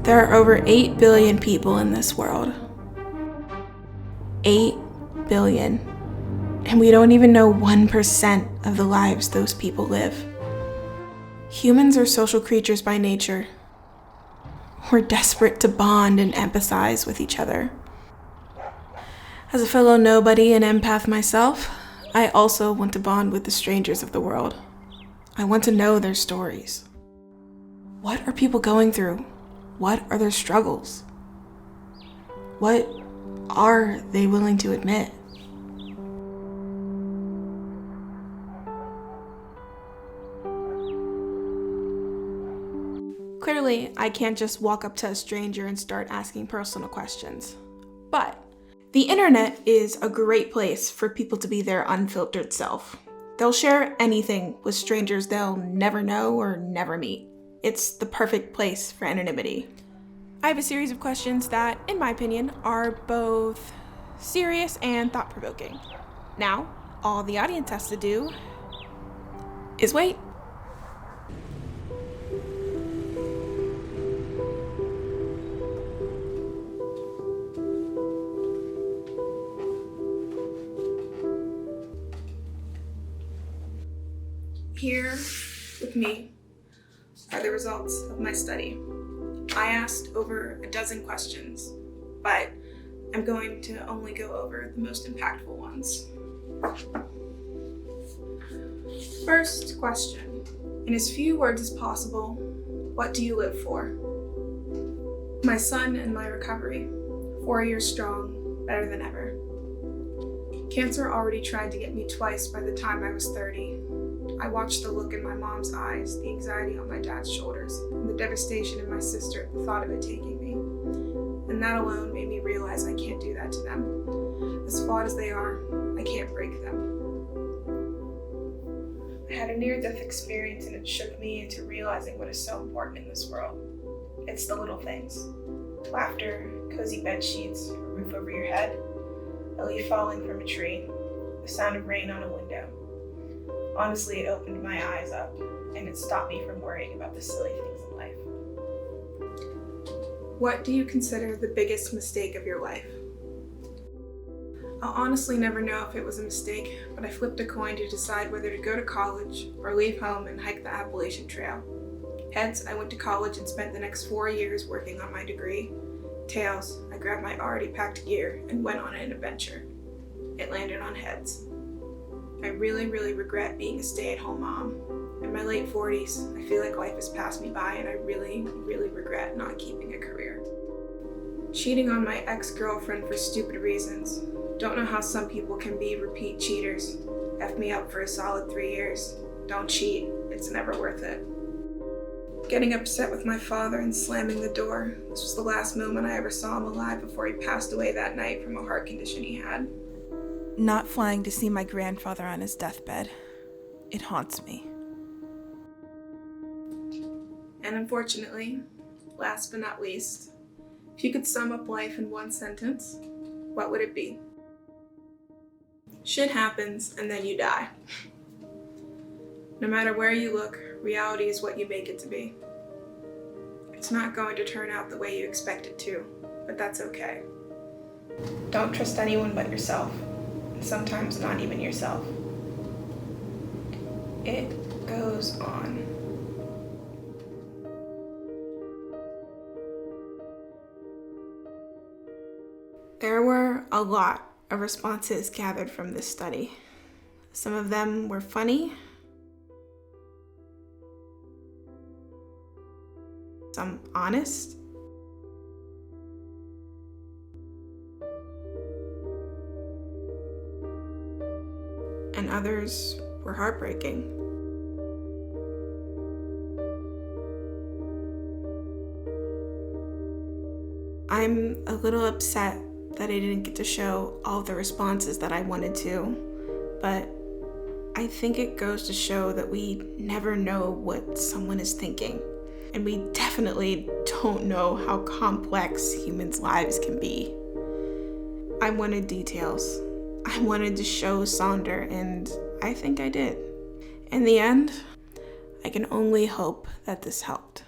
There are over 8 billion people in this world. 8 billion. And we don't even know 1% of the lives those people live. Humans are social creatures by nature. We're desperate to bond and empathize with each other. As a fellow nobody and empath myself, I also want to bond with the strangers of the world. I want to know their stories. What are people going through? What are their struggles? What are they willing to admit? Clearly, I can't just walk up to a stranger and start asking personal questions. But the internet is a great place for people to be their unfiltered self. They'll share anything with strangers they'll never know or never meet. It's the perfect place for anonymity. I have a series of questions that, in my opinion, are both serious and thought-provoking. Now, all the audience has to do is wait. Here with me are the results of my study. I asked over a dozen questions, but I'm going to only go over the most impactful ones. First question, in as few words as possible, what do you live for? My son and my recovery, 4 years strong, better than ever. Cancer already tried to get me twice by the time I was 30. I watched the look in my mom's eyes, the anxiety on my dad's shoulders, and the devastation in my sister at the thought of it taking me. And that alone made me realize I can't do that to them. As flawed as they are, I can't break them. I had a near-death experience and it shook me into realizing what is so important in this world. It's the little things. Laughter, cozy bed sheets, a roof over your head, a leaf falling from a tree, the sound of rain on a window. Honestly, it opened my eyes up, and it stopped me from worrying about the silly things in life. What do you consider the biggest mistake of your life? I'll honestly never know if it was a mistake, but I flipped a coin to decide whether to go to college or leave home and hike the Appalachian Trail. Heads, I went to college and spent the next 4 years working on my degree. Tails, I grabbed my already packed gear and went on an adventure. It landed on heads. I really regret being a stay-at-home mom. In my late 40s, I feel like life has passed me by and I really regret not keeping a career. Cheating on my ex-girlfriend for stupid reasons. Don't know how some people can be repeat cheaters. F me up for a solid 3 years. Don't cheat, it's never worth it. Getting upset with my father and slamming the door. This was the last moment I ever saw him alive before he passed away that night from a heart condition he had. Not flying to see my grandfather on his deathbed. It haunts me. And unfortunately, last but not least, if you could sum up life in one sentence, what would it be? Shit happens and then you die. No matter where you look, reality is what you make it to be. It's not going to turn out the way you expect it to, but that's okay. Don't trust anyone but yourself. Sometimes not even yourself. It goes on. There were a lot of responses gathered from this study. Some of them were funny, some honest, and others were heartbreaking. I'm a little upset that I didn't get to show all the responses that I wanted to, but I think it goes to show that we never know what someone is thinking, and we definitely don't know how complex humans' lives can be. I wanted details. I wanted to show Sonder, and I think I did. In the end, I can only hope that this helped.